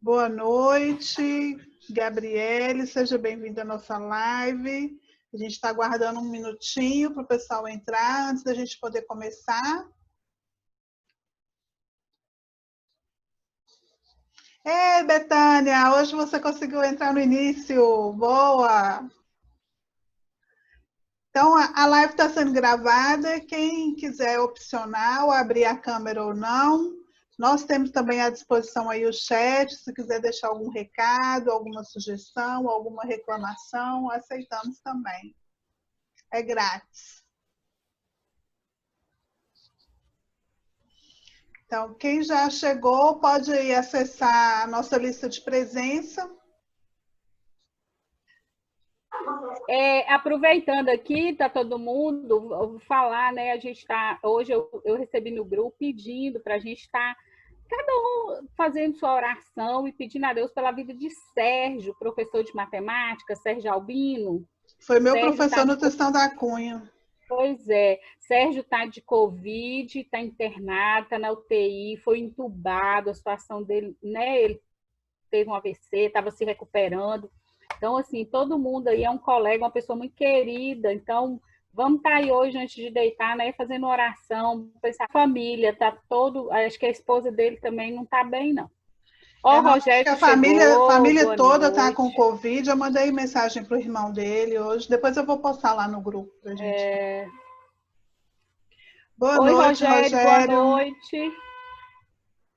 Boa noite, Gabriele, seja bem-vinda à nossa live. A gente está aguardando um minutinho para o pessoal entrar, antes da gente poder começar. Ei, Betânia, hoje você conseguiu entrar no início, boa! Então, a live está sendo gravada, quem quiser opcional, abrir a câmera ou não. Nós temos também à disposição aí o chat, se quiser deixar algum recado, alguma sugestão, alguma reclamação, aceitamos também. É grátis. Então, quem já chegou pode ir acessar a nossa lista de presença. Aproveitando aqui, está todo mundo, vou falar, né? A gente está. Hoje eu recebi no grupo pedindo para a gente estar, cada um fazendo sua oração e pedindo a Deus pela vida de Sérgio, professor de matemática, Sérgio Albino. Foi meu professor no Tristão da Cunha. Pois é, Sérgio está de Covid, está internado, está na UTI, foi entubado, a situação dele, né? Ele teve um AVC, estava se recuperando. Então, assim, todo mundo aí é um colega, uma pessoa muito querida. Então, vamos estar aí hoje, antes de deitar, né, fazendo oração, pensar, a família, tá todo. Acho que a esposa dele também não está bem, não. Ó, o Rogério a chegou, família toda está com Covid. Eu mandei mensagem para o irmão dele hoje. Depois eu vou postar lá no grupo para gente. Boa noite, Rogério. Boa noite.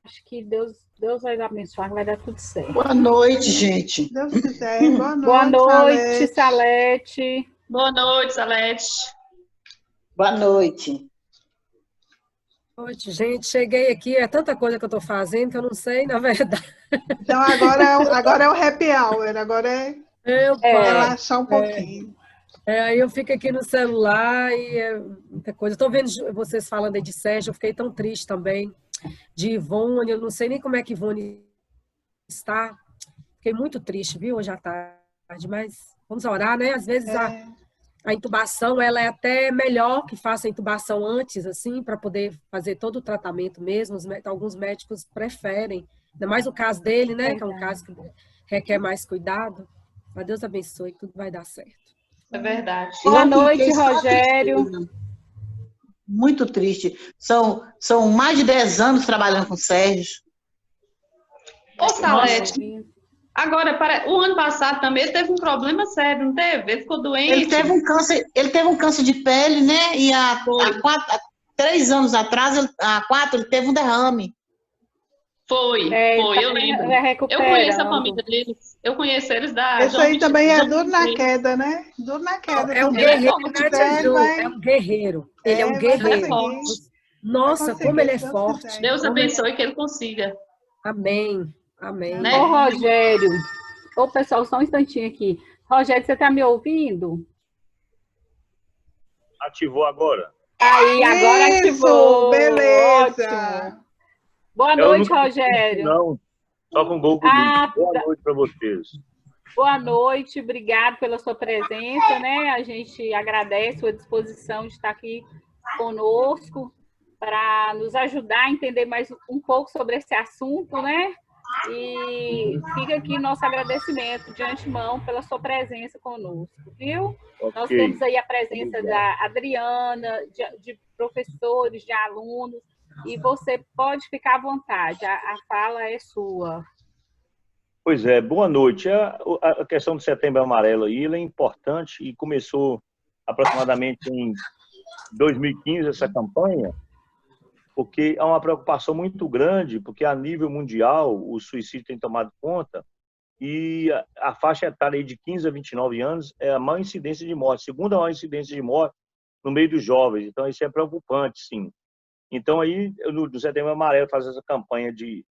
Acho que Deus vai abençoar, vai dar tudo certo. Boa noite, gente. Deus quiser. Boa noite, Boa noite, Salete. Boa noite, Salete. Boa noite. Boa noite, gente. Cheguei aqui, é tanta coisa que eu estou fazendo que eu não sei, na verdade. Então, agora é o happy hour, agora é relaxar um pouquinho. Aí eu fico aqui no celular e é muita coisa. Estou vendo vocês falando aí de Sérgio, eu fiquei tão triste também. De Ivone, eu não sei nem como é que Ivone está. Fiquei muito triste, viu, hoje à tarde, mas vamos orar, né? Às vezes a intubação, ela é até melhor que faça a intubação antes, assim, para poder fazer todo o tratamento mesmo. Alguns médicos preferem, ainda mais o caso dele, né? Que é um caso que requer mais cuidado. Mas Deus abençoe, tudo vai dar certo. É verdade. Boa noite, Rogério. Muito triste. São mais de 10 anos trabalhando com o Sérgio. Ô, Salete, agora, o ano passado também ele teve um problema sério, não teve? Ele ficou doente. Ele teve um câncer de pele, né? E há 3 anos atrás, ele teve um derrame. Foi, eu lembro. Eu conheço a família deles. Eu conheço eles da... Isso aí também é duro na queda, né? Duro na queda. É um guerreiro, né, É um guerreiro. Ele é um guerreiro. Nossa, como ele é forte. Deus abençoe que ele consiga. Amém. Amém. Né? Ô, Rogério. Ô, pessoal, só um instantinho aqui. Rogério, você está me ouvindo? Ativou agora. Aí, agora ativou. Beleza. Ótimo. Boa noite, Rogério. Não, só com gol comigo. Boa noite para vocês. Boa noite, obrigado pela sua presença, né? A gente agradece a sua disposição de estar aqui conosco para nos ajudar a entender mais um pouco sobre esse assunto, né? E fica aqui nosso agradecimento de antemão pela sua presença conosco, viu? Okay. Nós temos aí a presença da Adriana, de professores, de alunos, e você pode ficar à vontade, a fala é sua. Pois é, boa noite. A questão do Setembro Amarelo aí, ela é importante e começou aproximadamente em 2015 essa campanha, porque há uma preocupação muito grande, porque a nível mundial o suicídio tem tomado conta e a faixa etária de 15 a 29 anos é a maior incidência de morte, segunda maior incidência de morte no meio dos jovens. Então isso é preocupante, sim. Então aí no Setembro Amarelo faz essa campanha de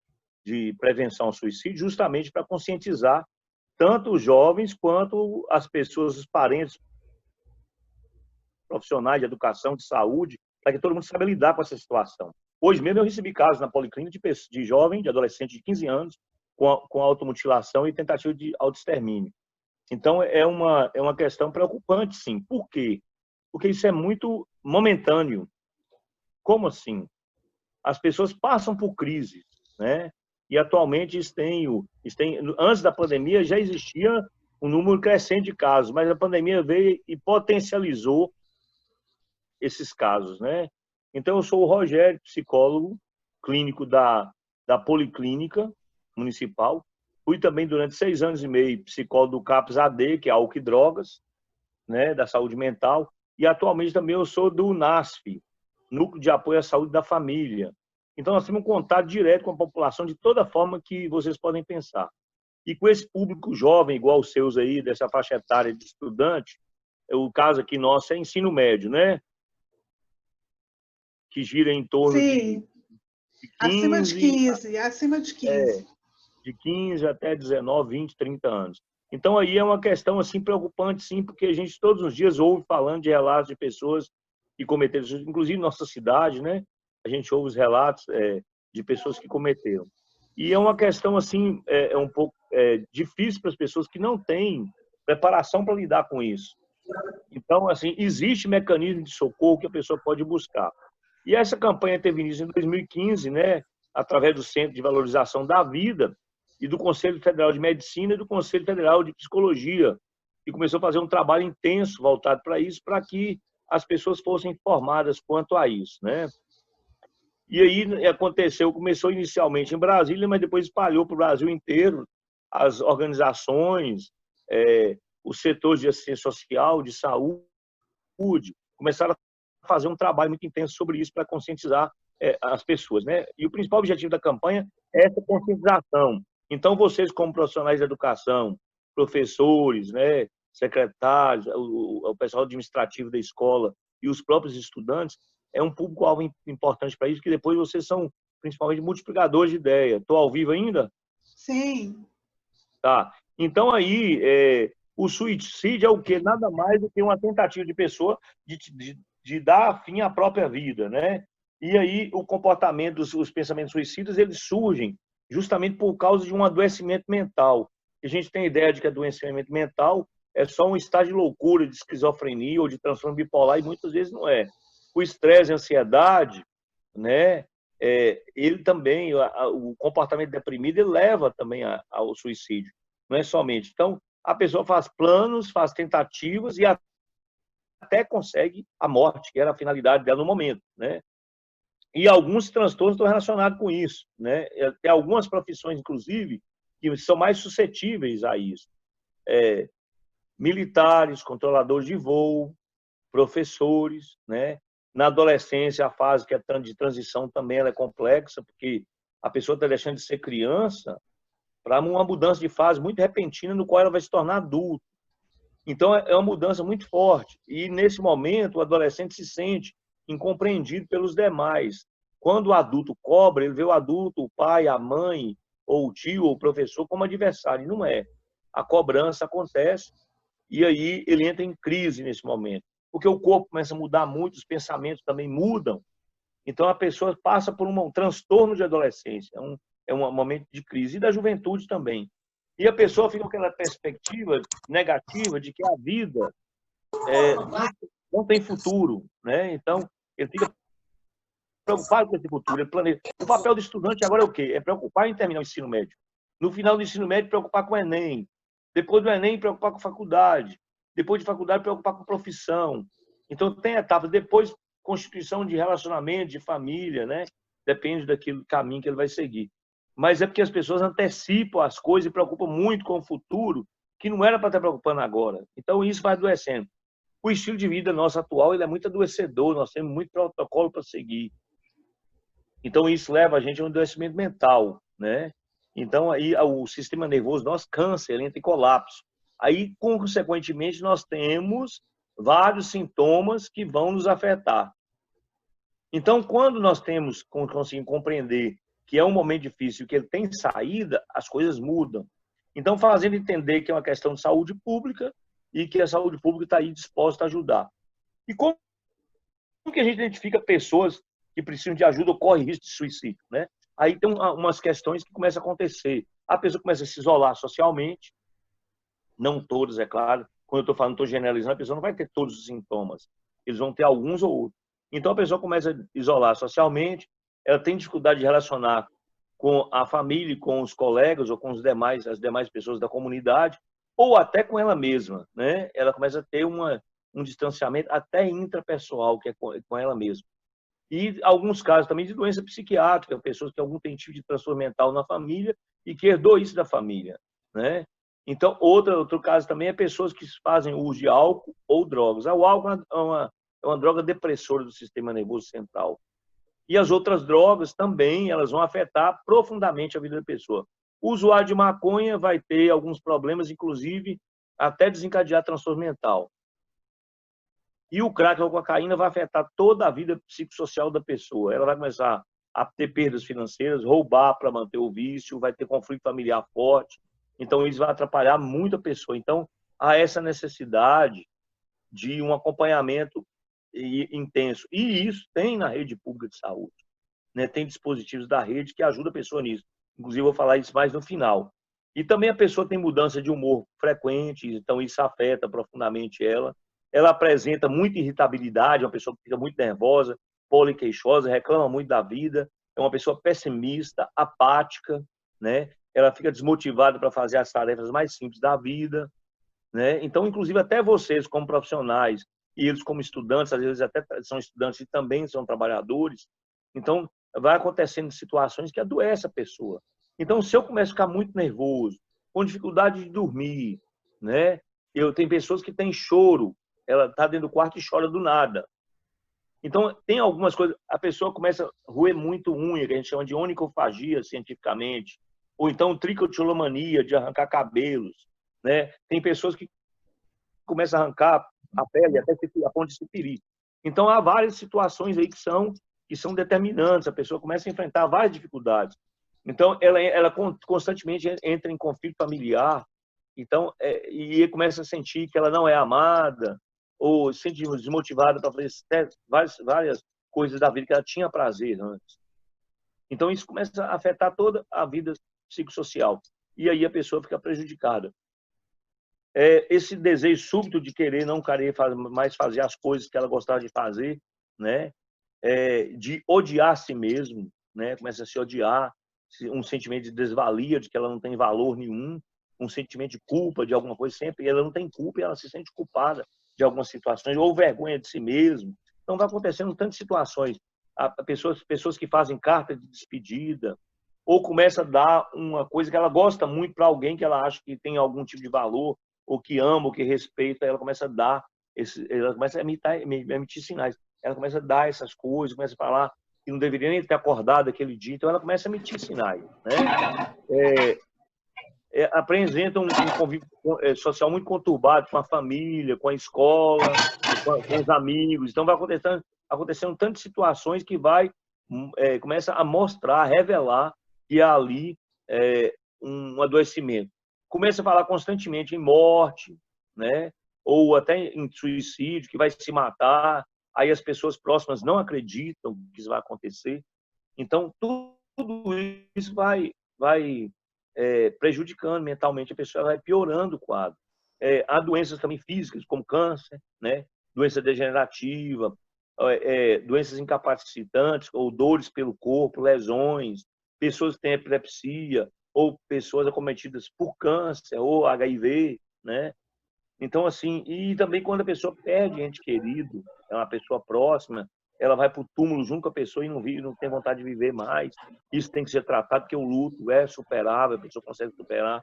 prevenção ao suicídio justamente para conscientizar tanto os jovens quanto as pessoas, os parentes, profissionais de educação, de saúde, para que todo mundo saiba lidar com essa situação. Hoje mesmo eu recebi casos na policlínica de jovem, de adolescente de 15 anos, com automutilação e tentativa de autoextermínio. Então, é uma questão preocupante, sim. Por quê? Porque isso é muito momentâneo. Como assim? As pessoas passam por crises, né? E atualmente antes da pandemia já existia um número crescente de casos, mas a pandemia veio e potencializou esses casos, né? Então, eu sou o Rogério, psicólogo clínico da Policlínica Municipal. Fui também, durante 6 anos e meio, psicólogo do CAPS-AD, que é álcool e drogas, né, da saúde mental. E, atualmente, também eu sou do NASF, Núcleo de Apoio à Saúde da Família. Então, nós temos um contato direto com a população de toda forma que vocês podem pensar. E com esse público jovem, igual os seus aí, dessa faixa etária de estudante, o caso aqui nosso é ensino médio, né? Que gira em torno Sim. de 15... Acima de 15. De 15 até 19, 20, 30 anos. Então, aí é uma questão assim, preocupante, sim, porque a gente todos os dias ouve falando de relatos de pessoas que cometeram, inclusive nossa cidade, né? A gente ouve os relatos de pessoas que cometeram. E é uma questão assim, um pouco difícil para as pessoas que não têm preparação para lidar com isso. Então, assim, existe mecanismo de socorro que a pessoa pode buscar. E essa campanha teve início em 2015, né? Através do Centro de Valorização da Vida e do Conselho Federal de Medicina e do Conselho Federal de Psicologia, que começou a fazer um trabalho intenso voltado para isso, para que as pessoas fossem informadas quanto a isso, né? E aí começou inicialmente em Brasília, mas depois espalhou para o Brasil inteiro. As organizações, os setores de assistência social, de saúde, começaram a fazer um trabalho muito intenso sobre isso para conscientizar as pessoas, né? E o principal objetivo da campanha é essa conscientização. Então, vocês, como profissionais de educação, professores, né, secretários, o pessoal administrativo da escola e os próprios estudantes, é um público-alvo importante para isso, que depois vocês são principalmente multiplicadores de ideia. Estou ao vivo ainda? Sim. Tá. Então, aí, o suicídio é o quê? Nada mais do que uma tentativa de pessoa de dar fim à própria vida, né? E aí, o comportamento, os pensamentos suicidas, eles surgem justamente por causa de um adoecimento mental. A gente tem a ideia de que adoecimento mental é só um estado de loucura, de esquizofrenia ou de transtorno bipolar, e muitas vezes não é. O estresse e a ansiedade, né, ele também, o comportamento deprimido, ele leva também ao suicídio, não é somente. Então, a pessoa faz planos, faz tentativas e até consegue a morte, que era a finalidade dela no momento, né? E alguns transtornos estão relacionados com isso, né? Tem algumas profissões, inclusive, que são mais suscetíveis a isso. Militares, controladores de voo, professores, né? Na adolescência, a fase que é de transição também ela é complexa, porque a pessoa está deixando de ser criança para uma mudança de fase muito repentina, no qual ela vai se tornar adulto. Então, é uma mudança muito forte. E, nesse momento, o adolescente se sente incompreendido pelos demais. Quando o adulto cobra, ele vê o adulto, o pai, a mãe, ou o tio, ou o professor, como adversário. E não é. A cobrança acontece e aí ele entra em crise nesse momento. Porque o corpo começa a mudar muito, os pensamentos também mudam. Então, a pessoa passa por um transtorno de adolescência. É um momento de crise. E da juventude também. E a pessoa fica com aquela perspectiva negativa de que a vida não tem futuro, né? Então, ele fica preocupado com esse futuro, ele planeja. O papel do estudante agora é o quê? É preocupar em terminar o ensino médio. No final do ensino médio, preocupar com o Enem. Depois do Enem, preocupar com faculdade. Depois de faculdade, preocupar com profissão. Então, tem etapas. Depois, constituição de relacionamento, de família, né? Depende daquele caminho que ele vai seguir. Mas é porque as pessoas antecipam as coisas e preocupam muito com o futuro, que não era para estar preocupando agora. Então, isso vai adoecendo. O estilo de vida nosso atual ele é muito adoecedor, nós temos muito protocolo para seguir. Então, isso leva a gente a um adoecimento mental, né? Então, aí o sistema nervoso nosso cansa, ele entra em colapso. Aí, consequentemente, nós temos vários sintomas que vão nos afetar. Então, quando nós conseguimos compreender que é um momento difícil, que ele tem saída, as coisas mudam. Então, fazendo entender que é uma questão de saúde pública e que a saúde pública está aí disposta a ajudar. E como que a gente identifica pessoas que precisam de ajuda ou correm risco de suicídio, né? Aí tem umas questões que começam a acontecer. A pessoa começa a se isolar socialmente, não todos, é claro. Quando eu estou falando, estou generalizando, a pessoa não vai ter todos os sintomas. Eles vão ter alguns ou outros. Então, a pessoa começa a isolar socialmente, ela tem dificuldade de relacionar com a família, com os colegas ou com as demais pessoas da comunidade, ou até com ela mesma, né? Ela começa a ter um distanciamento até intrapessoal, que é com ela mesma. E alguns casos também de doença psiquiátrica, pessoas que algum tem tipo de transtorno mental na família e que herdou isso da família, né? Então, outro caso também é pessoas que fazem uso de álcool ou drogas. O álcool é uma droga depressora do sistema nervoso central. E as outras drogas também, elas vão afetar profundamente a vida da pessoa. O usuário de maconha vai ter alguns problemas, inclusive até desencadear transtorno mental. E o crack ou a cocaína vai afetar toda a vida psicossocial da pessoa. Ela vai começar a ter perdas financeiras, roubar para manter o vício, vai ter conflito familiar forte. Então, isso vai atrapalhar muito a pessoa. Então, há essa necessidade de um acompanhamento intenso. E isso tem na rede pública de saúde, né? Tem dispositivos da rede que ajudam a pessoa nisso. Inclusive, eu vou falar isso mais no final. E também a pessoa tem mudança de humor frequente, então isso afeta profundamente ela. Ela apresenta muita irritabilidade, uma pessoa que fica muito nervosa, poliqueixosa, reclama muito da vida, é uma pessoa pessimista, apática, né? Ela fica desmotivada para fazer as tarefas mais simples da vida, né? Então, inclusive, até vocês, como profissionais, e eles como estudantes, às vezes até são estudantes e também são trabalhadores, então vai acontecendo situações que adoecem a pessoa. Então, se eu começo a ficar muito nervoso, com dificuldade de dormir, né? Tenho pessoas que têm choro, ela está dentro do quarto e chora do nada. Então, tem algumas coisas, a pessoa começa a roer muito unha, que a gente chama de onicofagia cientificamente, ou então tricotilomania, de arrancar cabelos, né? Tem pessoas que começam a arrancar a pele até a ponto de se ferir. Então, há várias situações aí que são determinantes, a pessoa começa a enfrentar várias dificuldades. Então, ela constantemente entra em conflito familiar, então, e começa a sentir que ela não é amada, ou se sente desmotivada para fazer várias coisas da vida que ela tinha prazer antes. Então, isso começa a afetar toda a vida psicossocial. E aí a pessoa fica prejudicada. Esse desejo súbito de querer não querer mais fazer as coisas que ela gostava de fazer, né? De odiar a si mesmo, né? Começa a se odiar, um sentimento de desvalia, de que ela não tem valor nenhum, um sentimento de culpa de alguma coisa sempre, e ela não tem culpa e ela se sente culpada de algumas situações, ou vergonha de si mesmo. Então, vai acontecendo tantas situações. Pessoas que fazem carta de despedida, ou começa a dar uma coisa que ela gosta muito para alguém que ela acha que tem algum tipo de valor, ou que ama, ou que respeita, ela começa a dar, ela começa a emitir sinais. Ela começa a dar essas coisas, começa a falar que não deveria nem ter acordado aquele dia, então ela começa a emitir sinais, né? Apresenta um convívio social muito conturbado com a família, com a escola, com os amigos. Então, vai acontecendo tantas situações que começa a mostrar, a revelar que há ali um adoecimento. Começa a falar constantemente em morte, né? Ou até em suicídio, que vai se matar. Aí as pessoas próximas não acreditam que isso vai acontecer. Então, tudo isso vai prejudicando mentalmente a pessoa, vai piorando o quadro. Há doenças também físicas, como câncer, né? Doença degenerativa, doenças incapacitantes, ou dores pelo corpo, lesões, pessoas que têm epilepsia, ou pessoas acometidas por câncer, ou HIV, né? Então, assim, e também quando a pessoa perde ente querido, é uma pessoa próxima, ela vai para o túmulo junto com a pessoa e não tem vontade de viver mais. Isso tem que ser tratado, porque o luto é superável, a pessoa consegue superar.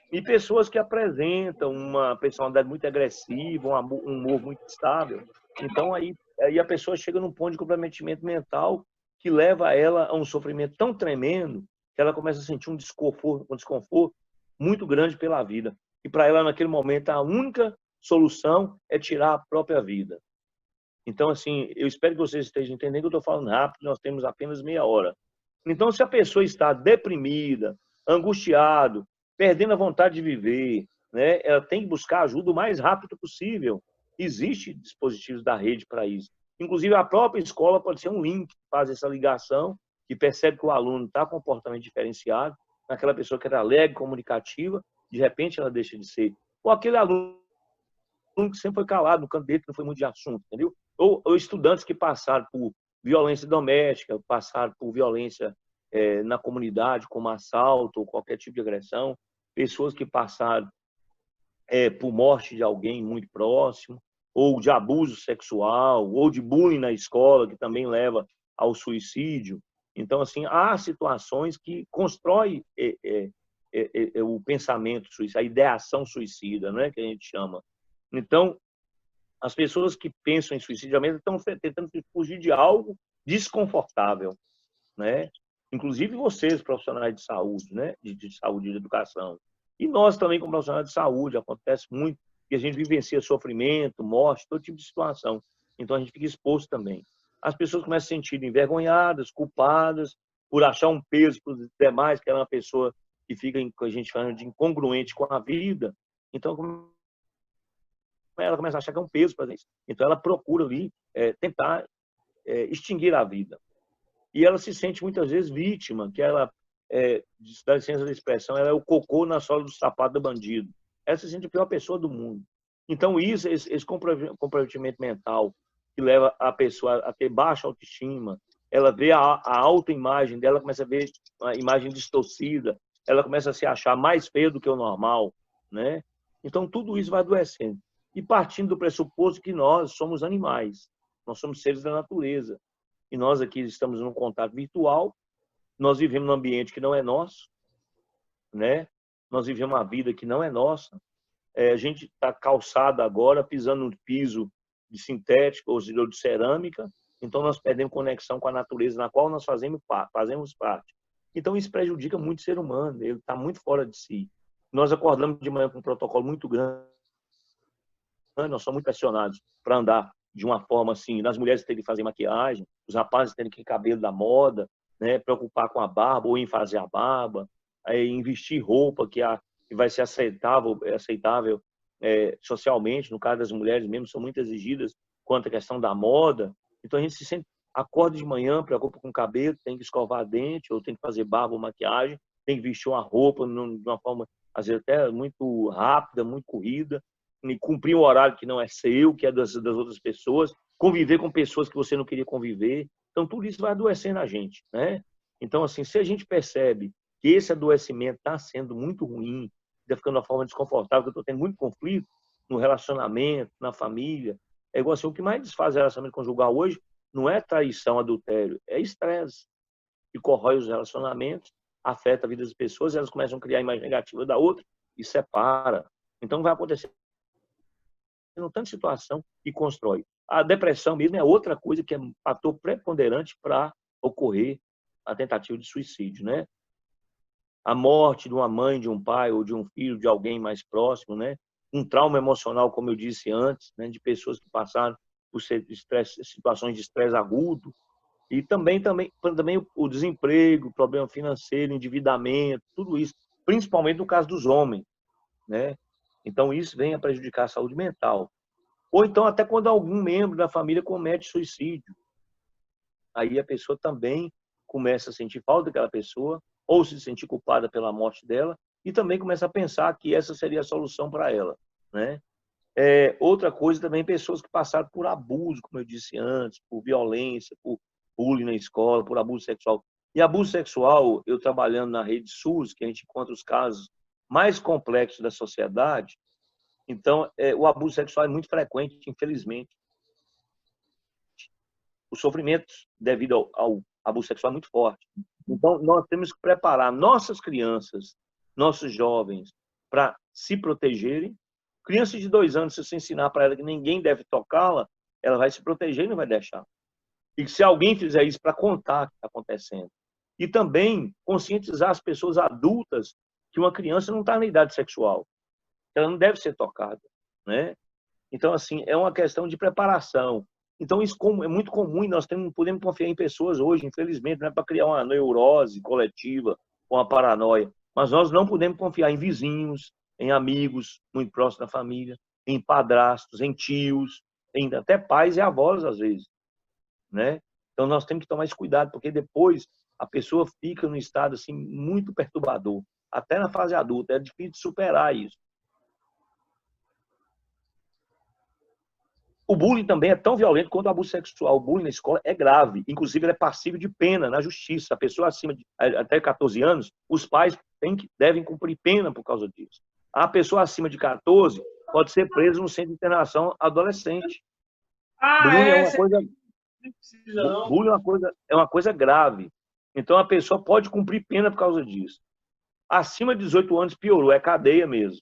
E pessoas que apresentam uma personalidade muito agressiva, um humor muito instável. Então, aí a pessoa chega num ponto de comprometimento mental que leva ela a um sofrimento tão tremendo que ela começa a sentir um desconforto muito grande pela vida. E para ela, naquele momento, a única solução é tirar a própria vida. Então, assim, eu espero que vocês estejam entendendo que eu estou falando rápido, nós temos apenas meia hora. Então, se a pessoa está deprimida, angustiado, perdendo a vontade de viver, né, ela tem que buscar ajuda o mais rápido possível. Existem dispositivos da rede para isso. Inclusive, a própria escola pode ser um link que faz essa ligação, que percebe que o aluno está com comportamento diferenciado, naquela pessoa que era alegre, comunicativa, de repente ela deixa de ser. Ou aquele aluno que sempre foi calado no canto dele, que não foi muito de assunto, entendeu? Ou estudantes que passaram por violência doméstica, passaram por violência na comunidade, como assalto ou qualquer tipo de agressão, pessoas que passaram por morte de alguém muito próximo, ou de abuso sexual, ou de bullying na escola, que também leva ao suicídio. Então, assim, há situações que constroem o pensamento suicida, a ideação suicida, né, que a gente chama. Então, as pessoas que pensam em suicídio geralmente estão tentando fugir de algo desconfortável, né? Inclusive vocês, profissionais de saúde, né? De saúde e de educação. E nós também, como profissionais de saúde, acontece muito que a gente vivencia sofrimento, morte, todo tipo de situação. Então, a gente fica exposto também. As pessoas começam a se sentir envergonhadas, culpadas, por achar um peso para os demais, que ela é uma pessoa que fica, a gente fala de incongruente com a vida. Então, ela começa a achar que é um peso para isso. Então, ela procura ali tentar extinguir a vida. E ela se sente muitas vezes vítima, que ela, dá licença da expressão, ela é o cocô na sola do sapato do bandido. Ela se sente a pior pessoa do mundo. Então, esse comprometimento mental que leva a pessoa a ter baixa autoestima, ela vê a autoimagem dela, começa a ver a imagem distorcida, ela começa a se achar mais feia do que o normal, né? Então, tudo isso vai adoecendo. E partindo do pressuposto que nós somos animais, nós somos seres da natureza. E nós aqui estamos num contato virtual, nós vivemos num ambiente que não é nosso, né? Nós vivemos uma vida que não é nossa. A gente está calçado agora, pisando no piso de sintético ou de cerâmica, então nós perdemos conexão com a natureza na qual nós fazemos parte. Então isso prejudica muito o ser humano, ele está muito fora de si. Nós acordamos de manhã com um protocolo muito grande, nós somos muito pressionados para andar de uma forma assim, as mulheres terem que fazer maquiagem, os rapazes terem que ir cabelo da moda, né, preocupar com a barba ou em fazer a barba, em vestir roupa que vai ser aceitável socialmente, no caso das mulheres mesmo, são muito exigidas quanto à questão da moda. Então a gente se sente, acorda de manhã, preocupa com o cabelo, tem que escovar dente, ou tem que fazer barba ou maquiagem, tem que vestir uma roupa de uma forma, às vezes até muito rápida, muito corrida, e cumprir um horário que não é seu, que é das outras pessoas, conviver com pessoas que você não queria conviver. Então, tudo isso vai adoecendo a gente, né? Então, assim, se a gente percebe que esse adoecimento está sendo muito ruim, está ficando de uma forma desconfortável, que eu estou tendo muito conflito no relacionamento, na família, é igual assim, o que mais desfaz o relacionamento conjugal hoje não é traição, adultério, é estresse, que corrói os relacionamentos, afeta a vida das pessoas, elas começam a criar a imagem negativa da outra e separa. Então, vai acontecer tanta situação que constrói. A depressão mesmo é outra coisa que é um fator preponderante para ocorrer a tentativa de suicídio, né? A morte de uma mãe, de um pai ou de um filho, de alguém mais próximo, né? Um trauma emocional, como eu disse antes, né? De pessoas que passaram por situações de estresse agudo, e também o desemprego, problema financeiro, endividamento, tudo isso, principalmente no caso dos homens, né? Então, isso vem a prejudicar a saúde mental. Ou então, até quando algum membro da família comete suicídio. Aí a pessoa também começa a sentir falta daquela pessoa, ou se sentir culpada pela morte dela, e também começa a pensar que essa seria a solução para ela, né? Outra coisa também, pessoas que passaram por abuso, como eu disse antes, por violência, por bullying na escola, por abuso sexual. E abuso sexual, eu trabalhando na rede SUS, que a gente encontra os casos mais complexos da sociedade. Então, o abuso sexual é muito frequente, infelizmente. O sofrimento devido ao abuso sexual é muito forte. Então, nós temos que preparar nossas crianças, nossos jovens, para se protegerem. Criança de 2 anos, se você ensinar para ela que ninguém deve tocá-la, ela vai se proteger e não vai deixar. E se alguém fizer isso, para contar o que está acontecendo. E também conscientizar as pessoas adultas que uma criança não está na idade sexual. Ela não deve ser tocada, né? Então, assim, é uma questão de preparação. Então, isso é muito comum e nós podemos confiar em pessoas hoje, infelizmente, não é para criar uma neurose coletiva ou uma paranoia, mas nós não podemos confiar em vizinhos, em amigos muito próximos da família, em padrastos, em tios, em até pais e avós, às vezes, né? Então, nós temos que tomar esse cuidado, porque depois a pessoa fica num estado assim, muito perturbador. Até na fase adulta, é difícil superar isso. O bullying também é tão violento quanto o abuso sexual. O bullying na escola é grave. Inclusive, ele é passível de pena na justiça. A pessoa acima de até 14 anos, os pais devem cumprir pena por causa disso. A pessoa acima de 14 pode ser presa no centro de internação adolescente. Bullying é uma coisa grave. Então, a pessoa pode cumprir pena por causa disso. Acima de 18 anos, piorou, é cadeia mesmo.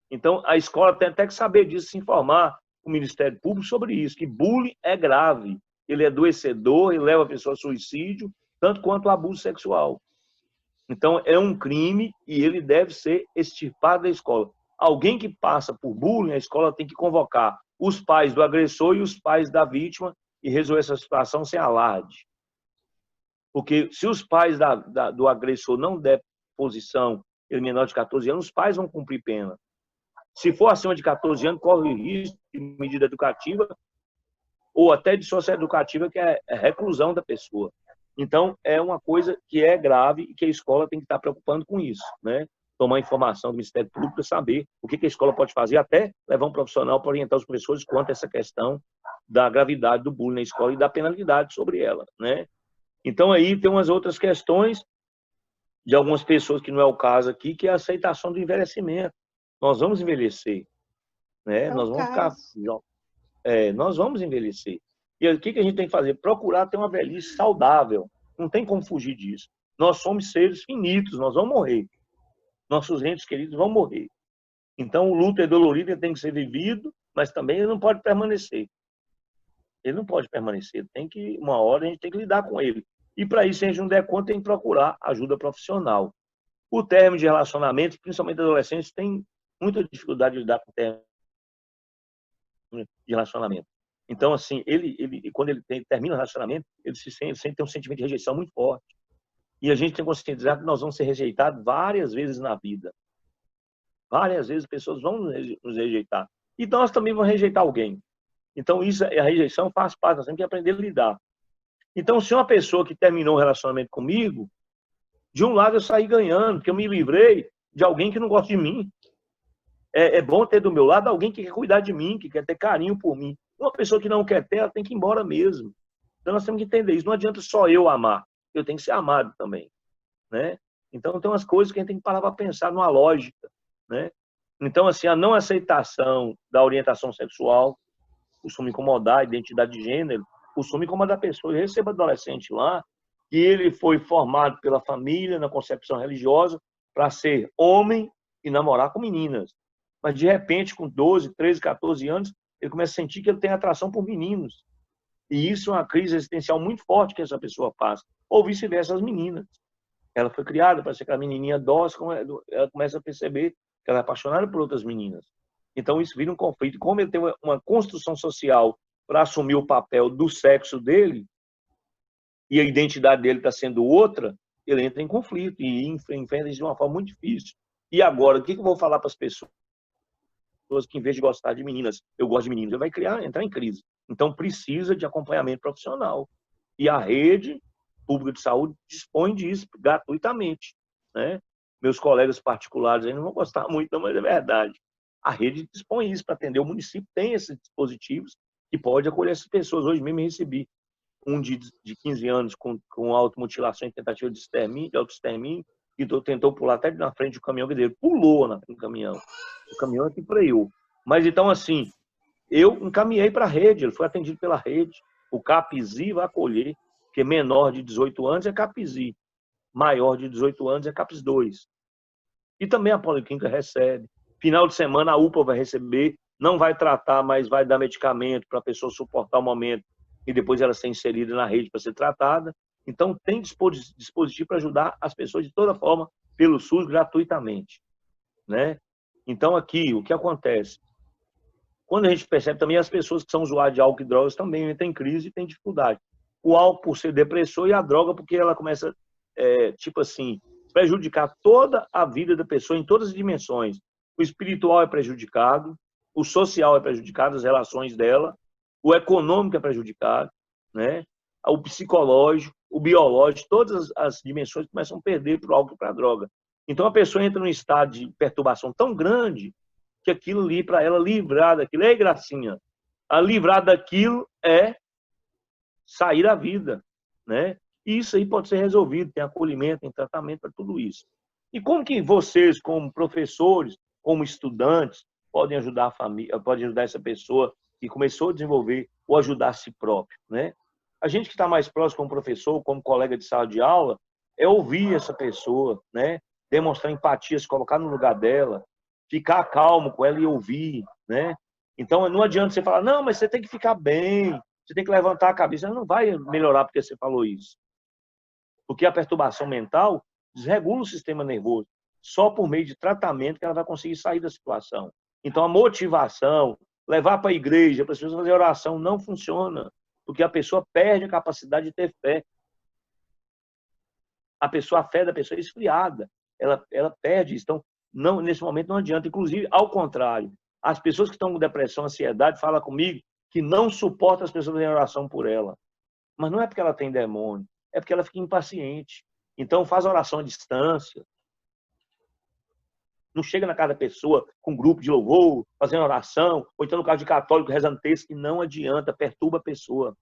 Então, a escola tem até que saber disso, se informar o Ministério Público sobre isso, que bullying é grave. Ele é adoecedor, ele leva a pessoa ao suicídio, tanto quanto o abuso sexual. Então, é um crime e ele deve ser extirpado da escola. Alguém que passa por bullying, a escola tem que convocar os pais do agressor e os pais da vítima e resolver essa situação sem alarde. Porque se os pais do agressor não der posição, ele menor de 14 anos, os pais vão cumprir pena. Se for acima de 14 anos, corre o risco de medida educativa ou até de socioeducativa, que é a reclusão da pessoa. Então, é uma coisa que é grave e que a escola tem que estar preocupando com isso, né? Tomar informação do Ministério Público para saber o que a escola pode fazer, até levar um profissional para orientar os professores quanto a essa questão da gravidade do bullying na escola e da penalidade sobre ela, né? Então, aí tem umas outras questões de algumas pessoas, que não é o caso aqui, que é a aceitação do envelhecimento. Nós vamos envelhecer, né? Nós vamos ficar... nós vamos envelhecer. E o que a gente tem que fazer? Procurar ter uma velhice saudável. Não tem como fugir disso. Nós somos seres finitos, nós vamos morrer. Nossos entes queridos vão morrer. Então, o luto é dolorido, ele tem que ser vivido, mas também ele não pode permanecer. Ele não pode permanecer. Tem que, uma hora, a gente tem que lidar com ele. E, para isso, se a gente não der conta, tem que procurar ajuda profissional. O término de relacionamento, principalmente adolescentes, tem muita dificuldade de lidar com o término de relacionamento. Então, assim, quando ele termina o relacionamento, ele sente ter um sentimento de rejeição muito forte. E a gente tem que conscientizar que nós vamos ser rejeitados várias vezes na vida. Várias vezes pessoas vão nos rejeitar. E nós também vamos rejeitar alguém. Então, a rejeição faz parte, nós temos que aprender a lidar. Então, se uma pessoa que terminou um relacionamento comigo, de um lado eu saí ganhando, porque eu me livrei de alguém que não gosta de mim. É bom ter do meu lado alguém que quer cuidar de mim, que quer ter carinho por mim. Uma pessoa que não quer ter, ela tem que ir embora mesmo. Então, nós temos que entender isso. Não adianta só eu amar. Eu tenho que ser amado também, né? Então, tem umas coisas que a gente tem que parar para pensar numa lógica, né? Então, assim, a não aceitação da orientação sexual costuma incomodar a identidade de gênero, costuma incomodar a pessoa. Eu recebo adolescente lá que ele foi formado pela família na concepção religiosa para ser homem e namorar com meninas. Mas, de repente, com 12, 13, 14 anos, ele começa a sentir que ele tem atração por meninos. E isso é uma crise existencial muito forte que essa pessoa passa. Ou vice-versa, as meninas. Ela foi criada para ser aquela menininha dócil, ela começa a perceber que ela é apaixonada por outras meninas. Então, isso vira um conflito. Como ele tem uma construção social para assumir o papel do sexo dele, e a identidade dele está sendo outra, ele entra em conflito e enfrenta isso de uma forma muito difícil. E agora, o que eu vou falar para as pessoas que, em vez de gostar de meninas, eu gosto de meninos? Ele vai entrar em crise. Então, precisa de acompanhamento profissional. E a rede pública de saúde dispõe disso gratuitamente, né? Meus colegas particulares aí não vão gostar muito, não, mas é verdade. A rede dispõe isso para atender. O município tem esses dispositivos que pode acolher essas pessoas. Hoje mesmo eu recebi um de 15 anos com automutilação e tentativa de autoextermínio, e tentou pular até na frente do caminhão, quer dizer, pulou no caminhão. O caminhão é que freou. Mas, então, assim, eu encaminhei para a rede, ele foi atendido pela rede. O CAPSI vai acolher, porque menor de 18 anos é CAPSI, maior de 18 anos é CAPS 2. E também a Policlínica recebe. Final de semana a UPA vai receber, não vai tratar, mas vai dar medicamento para a pessoa suportar o momento e depois ela ser inserida na rede para ser tratada. Então, tem dispositivo para ajudar as pessoas de toda forma pelo SUS gratuitamente, né? Então, aqui, o que acontece? Quando a gente percebe também, as pessoas que são usuários de álcool e drogas também entram em crise e têm dificuldade. O álcool por ser depressor e a droga porque ela começa, tipo assim, prejudicar toda a vida da pessoa em todas as dimensões. O espiritual é prejudicado, o social é prejudicado, as relações dela, o econômico é prejudicado, né? O psicológico, o biológico, todas as dimensões começam a perder para o álcool e para a droga. Então, a pessoa entra num estado de perturbação tão grande que aquilo ali, para ela livrar daquilo, ei, gracinha, A livrar daquilo é sair da vida, né? E isso aí pode ser resolvido, tem acolhimento, tem tratamento para tudo isso. E como que vocês, como professores, como estudantes, podem ajudar a família, podem ajudar essa pessoa que começou a desenvolver ou ajudar a si próprio, né? A gente que está mais próximo como professor, como colega de sala de aula, é ouvir essa pessoa, né? Demonstrar empatia, se colocar no lugar dela, ficar calmo com ela e ouvir, né? Então, não adianta você falar, não, mas você tem que ficar bem, você tem que levantar a cabeça. Ela não vai melhorar porque você falou isso. Porque a perturbação mental desregula o sistema nervoso. Só por meio de tratamento que ela vai conseguir sair da situação. Então, a motivação, levar para a igreja, para as pessoas fazerem oração, não funciona. Porque a pessoa perde a capacidade de ter fé. A fé da pessoa é esfriada. Ela perde isso. Então, não, nesse momento não adianta. Inclusive, ao contrário, as pessoas que estão com depressão, ansiedade, falam comigo que não suportam as pessoas fazerem oração por ela. Mas não é porque ela tem demônio, é porque ela fica impaciente. Então, faz oração à distância. Não chega na casa da pessoa com um grupo de louvor, fazendo oração, ou então no caso de católico, rezando texto, que não adianta, perturba a pessoa.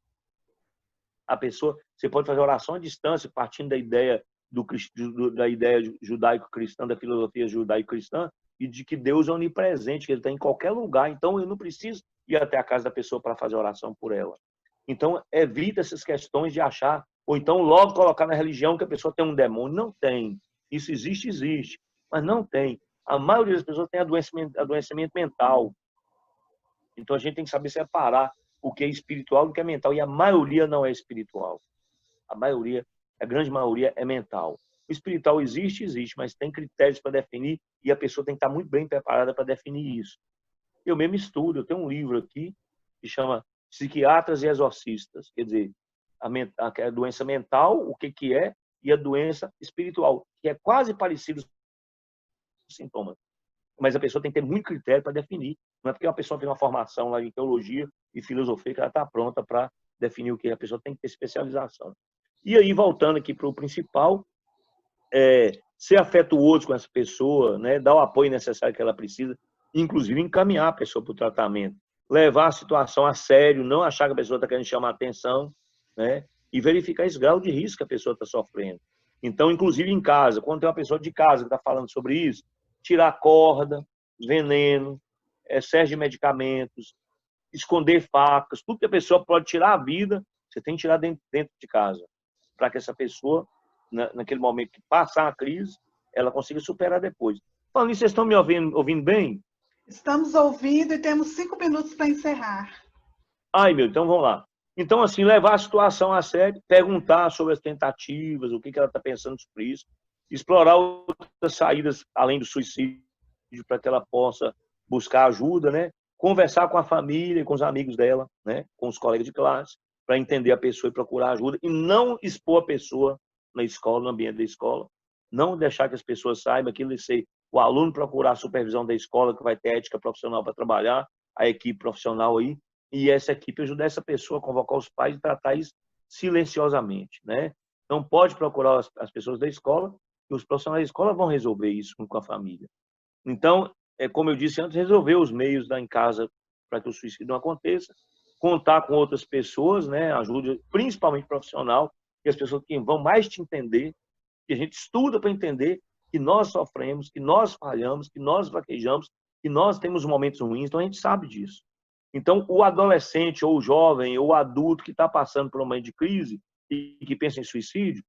A pessoa, você pode fazer oração à distância, partindo da ideia judaico-cristã, da filosofia judaico-cristã, e de que Deus é onipresente, que Ele está em qualquer lugar. Então, eu não preciso ir até a casa da pessoa para fazer oração por ela. Então, evita essas questões de achar, ou então logo colocar na religião que a pessoa tem um demônio. Não tem. Isso existe, mas não tem. A maioria das pessoas tem adoecimento mental. Então, a gente tem que saber separar o que é espiritual do que é mental. E a maioria não é espiritual. A grande maioria é mental. O espiritual existe, mas tem critérios para definir e a pessoa tem que estar muito bem preparada para definir isso. Eu mesmo estudo, eu tenho um livro aqui que chama Psiquiatras e Exorcistas. Quer dizer, a doença mental, o que é, e a doença espiritual, que é quase parecido os sintomas. Mas a pessoa tem que ter muito critério para definir. Não é porque uma pessoa fez uma formação lá em teologia e filosofia que ela está pronta para definir o que é. A pessoa tem que ter especialização. E aí, voltando aqui para o principal, ser afetuoso com essa pessoa, né, dar o apoio necessário que ela precisa, inclusive encaminhar a pessoa para o tratamento, levar a situação a sério, não achar que a pessoa está querendo chamar a atenção, né, e verificar esse grau de risco que a pessoa está sofrendo. Então, inclusive em casa, quando tem uma pessoa de casa que está falando sobre isso, tirar corda, veneno, excesso de medicamentos, esconder facas, tudo que a pessoa pode tirar a vida, você tem que tirar dentro de casa, para que essa pessoa, naquele momento que passar a crise, ela consiga superar depois. Falando isso, vocês estão me ouvindo bem? Estamos ouvindo e temos 5 minutos para encerrar. Ai, então vamos lá. Então, assim, levar a situação a sério, perguntar sobre as tentativas, o que ela está pensando sobre isso, explorar outras saídas além do suicídio, para que ela possa buscar ajuda, né? Conversar com a família, com os amigos dela, né? Com os colegas de classe, para entender a pessoa e procurar ajuda, e não expor a pessoa na escola, no ambiente da escola, não deixar que as pessoas saibam aquilo de ser o aluno procurar a supervisão da escola, que vai ter ética profissional para trabalhar, a equipe profissional aí, e essa equipe ajudar essa pessoa a convocar os pais e tratar isso silenciosamente, né? Não pode procurar as pessoas da escola, e os profissionais da escola vão resolver isso com a família. Então, como eu disse antes, resolver os meios em casa para que o suicídio não aconteça, contar com outras pessoas, né? Ajuda principalmente profissional, e as pessoas que vão mais te entender, que a gente estuda para entender que nós sofremos, que nós falhamos, que nós vaquejamos, que nós temos momentos ruins, então a gente sabe disso. Então, o adolescente, ou o jovem, ou o adulto que está passando por um momento de crise e que pensa em suicídio,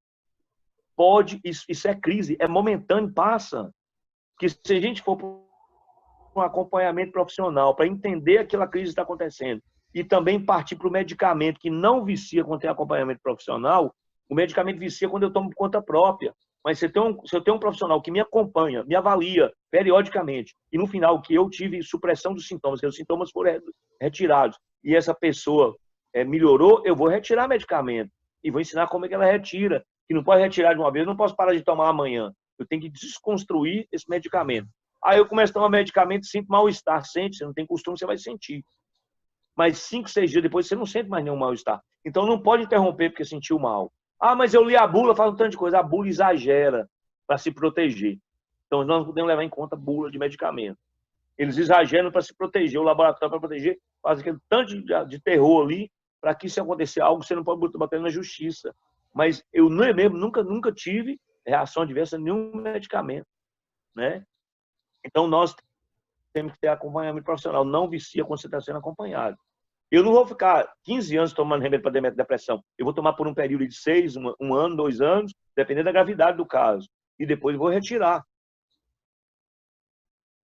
isso é crise, é momentâneo, passa. Porque se a gente for para um acompanhamento profissional para entender aquela crise que está acontecendo e também partir para o medicamento que não vicia quando tem acompanhamento profissional, o medicamento vicia quando eu tomo por conta própria. Mas se eu tenho um profissional que me acompanha, me avalia periodicamente, e no final que eu tive supressão dos sintomas, que os sintomas foram retirados, e essa pessoa melhorou, eu vou retirar medicamento. E vou ensinar como é que ela retira. Que não pode retirar de uma vez, eu não posso parar de tomar amanhã. Eu tenho que desconstruir esse medicamento. Aí eu começo a tomar medicamento, sinto mal-estar. Sente, você não tem costume, você vai sentir. Mas 5, 6 dias depois, você não sente mais nenhum mal-estar. Então não pode interromper porque sentiu mal. Ah, mas eu li a bula, faz um tanto de coisa. A bula exagera para se proteger. Então, nós não podemos levar em conta a bula de medicamento. Eles exageram para se proteger, o laboratório para proteger faz aquele tanto de terror ali, para que se acontecer algo, você não pode bater na justiça. Mas eu mesmo nunca tive reação adversa a nenhum medicamento, né? Então, nós temos que ter acompanhamento profissional. Não vicia quando você está sendo acompanhado. Eu não vou ficar 15 anos tomando remédio para depressão. Eu vou tomar por um período de 6, um ano, 2 anos, dependendo da gravidade do caso. E depois vou retirar.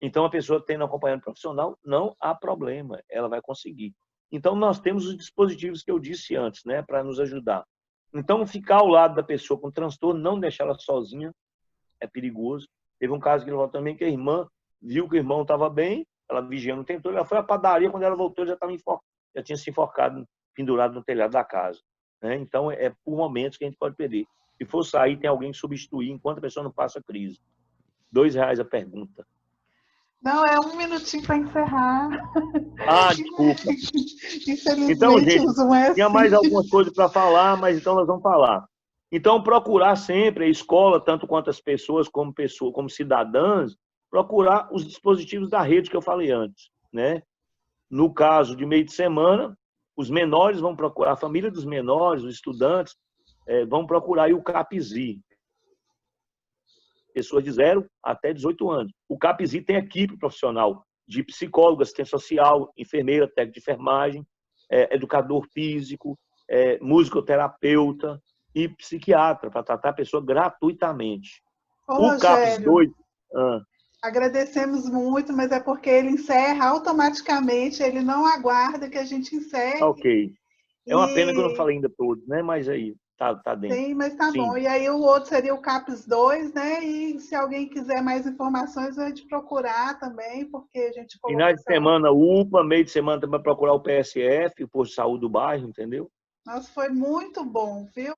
Então, a pessoa tendo acompanhamento profissional, não há problema. Ela vai conseguir. Então, nós temos os dispositivos que eu disse antes, né, para nos ajudar. Então, ficar ao lado da pessoa com transtorno, não deixar ela sozinha, é perigoso. Teve um caso que ele falou também que a irmã viu que o irmão estava bem, ela vigiando o tempo todo, ela foi à padaria, quando ela voltou, já tinha se enforcado, pendurado no telhado da casa. Né? Então, é por momentos que a gente pode perder. Se for sair, tem alguém que substituir enquanto a pessoa não passa a crise. R$2 a pergunta. Não, é 1 minutinho para encerrar. Ah, desculpa. Infelizmente, então, gente, assim. tinha mais algumas coisas para falar, mas então nós vamos falar. Então, procurar sempre a escola, tanto quanto as pessoas, como cidadãs, procurar os dispositivos da rede que eu falei antes, né? No caso de meio de semana, os menores vão procurar, a família dos menores, os estudantes, vão procurar aí o CAPSI. Pessoas de 0 até 18 anos. O CAPSI tem equipe profissional de psicólogo, assistente social, enfermeira, técnico de enfermagem, educador físico, musicoterapeuta e psiquiatra, para tratar a pessoa gratuitamente. O CAPS 2... Agradecemos muito, mas é porque ele encerra automaticamente, ele não aguarda que a gente encerre. Ok. É uma pena que eu não falei ainda todos, né? Mas aí, tá dentro. Sim, mas tá Sim. bom. E aí o outro seria o CAPS 2, né? E se alguém quiser mais informações, a gente procurar também, porque a gente colocou... Final de semana, UPA, meio de semana também procurar o PSF, o Posto de Saúde do bairro, entendeu? Nossa, foi muito bom, viu?